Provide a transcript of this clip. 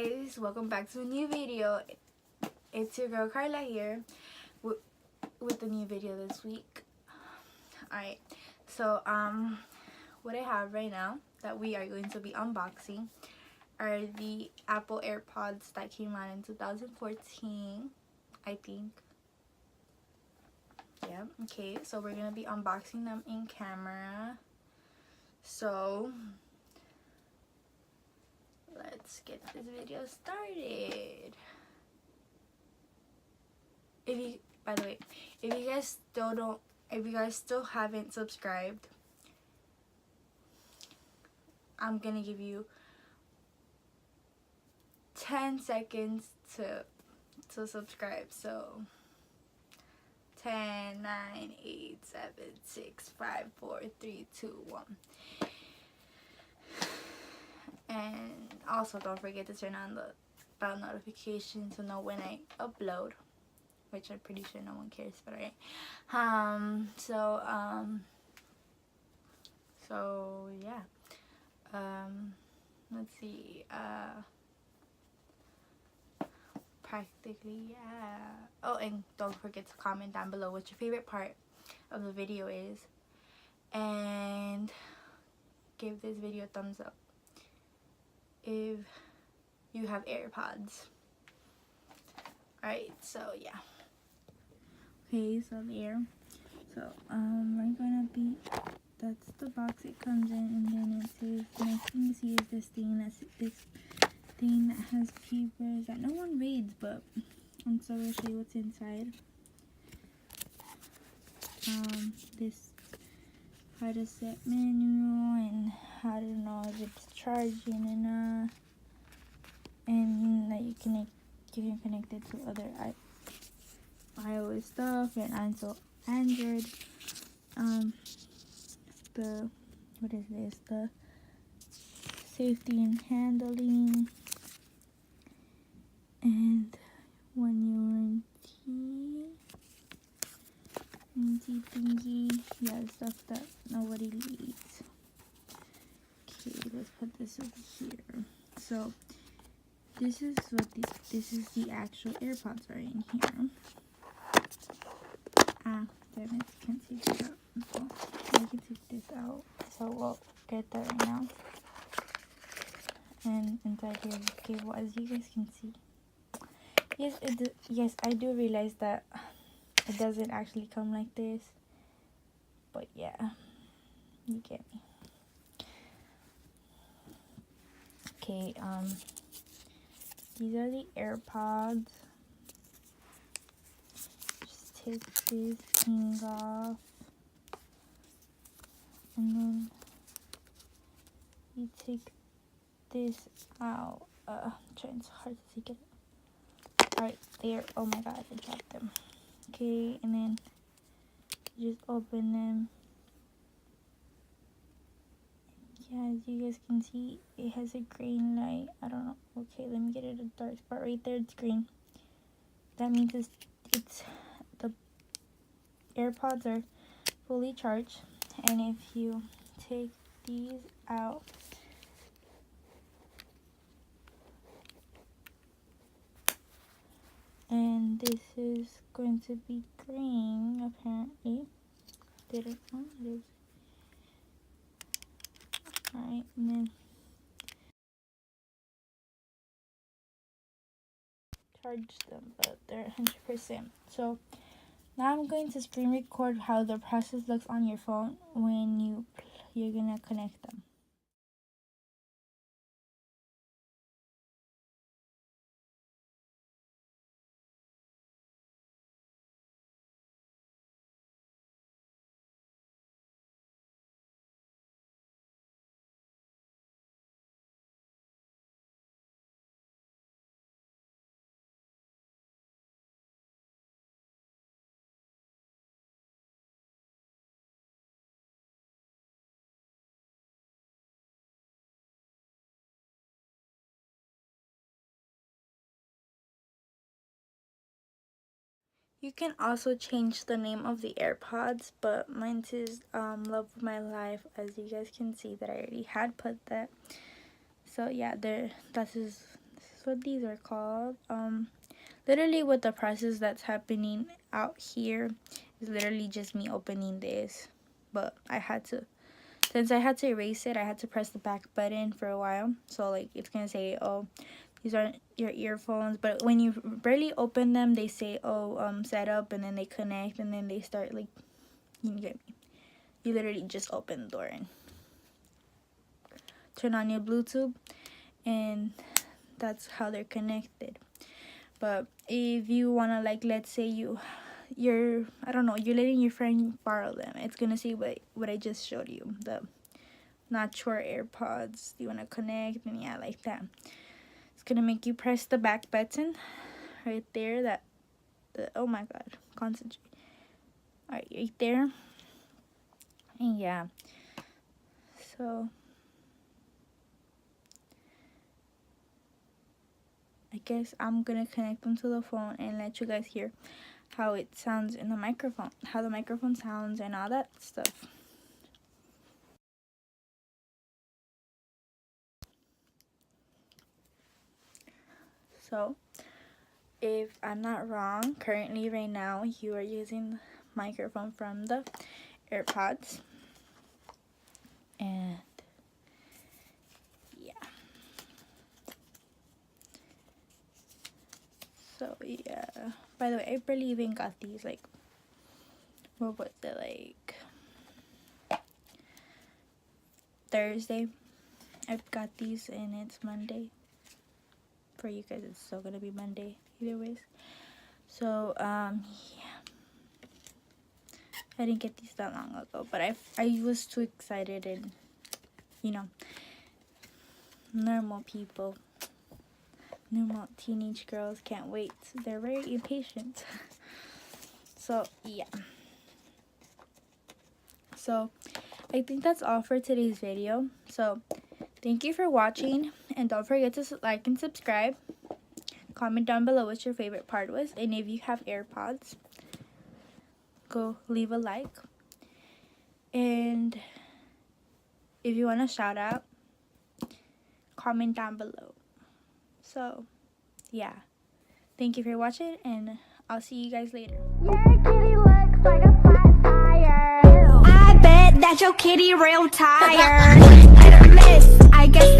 guys, welcome back to a new video. It's your girl Carla here with a new video this week. Alright, so what I have right now that we are going to be unboxing are the Apple AirPods that came out in 2014, I think. Yeah, okay, so we're gonna be unboxing them in camera. So let's get this video started. By the way, if you guys still haven't subscribed, I'm gonna give you 10 seconds to subscribe. So 10, 9, 8, 7, 6, 5, 4, 3, 2, 1. And also don't forget to turn on the bell notification to know when I upload, which I'm pretty sure no one cares, but alright. So yeah. Let's see. Practically, yeah. Oh, and don't forget to comment down below what your favorite part of the video is, and give this video a thumbs up if you have AirPods. Alright, so yeah. Okay, so there. So we're gonna be, that's the box it comes in, and then it says, the next thing you see is this thing that has papers that no one reads, but I'm so gonna show you what's inside. This how to set manual and how to know if it's charging enough, and that you can connect it to other iOS stuff and also Android. What is this? The safety and handling, and warranty thingy. Yeah, stuff that nobody reads. Okay, let's put this over here. So this is the actual AirPods are in here. Damn it, can't take it out. So I can take this out. So we'll get that right now. And inside here is a cable, as you guys can see. Yes, I do realize that it doesn't actually come like this, but yeah, you get me. Okay, these are the AirPods. Just take this thing off, and then you take this out. I'm trying so hard to take it. Alright, there. Oh my god, I dropped them. Okay, and then you just open them. Yeah, as you guys can see, it has a green light. I don't know. Okay, let me get it a dark spot right there. It's green. That means it's the AirPods are fully charged. And if you take these out, and this is going to be green, apparently. Did it? Oh, it is. Alright, and then charge them, but they're 100%. So now I'm going to screen record how the process looks on your phone when you're gonna connect them. You can also change the name of the AirPods, but mine is Love of My Life, as you guys can see that I already had put that. So yeah, this is that's what these are called. Literally with the process that's happening out here is literally just me opening this, but since I had to erase it, I had to press the back button for a while. So like it's gonna say, oh, these aren't your earphones, but when you barely open them, they say, oh, set up, and then they connect, and then they start, like, you get me. You literally just open the door and turn on your Bluetooth, and that's how they're connected. But if you wanna, like, let's say you're I don't know, you're letting your friend borrow them, it's gonna say what I just showed you, the not your AirPods, you wanna connect, and yeah, like that. It's gonna make you press the back button right there, oh my god, concentrate. Alright, right there. And yeah, so I guess I'm gonna connect them to the phone and let you guys hear how it sounds in the microphone, how the microphone sounds and all that stuff. So if I'm not wrong, currently right now you are using the microphone from the AirPods, and yeah, so yeah, by the way, I barely even got these, like, what was it, like Thursday I got these, and it's Monday. For you guys it's still gonna be Monday either ways. So yeah, I didn't get these that long ago, but I was too excited, and you know, normal people, normal teenage girls can't wait. They're very impatient. So yeah, so I think that's all for today's video. So thank you for watching, and don't forget to like and subscribe. Comment down below what your favorite part was, and if you have AirPods, go leave a like. And if you want a shout out, comment down below. So yeah, thank you for watching, and I'll see you guys later. Your kitty looks like a flat tire. I bet that your kitty real tired. Hit or miss, I guess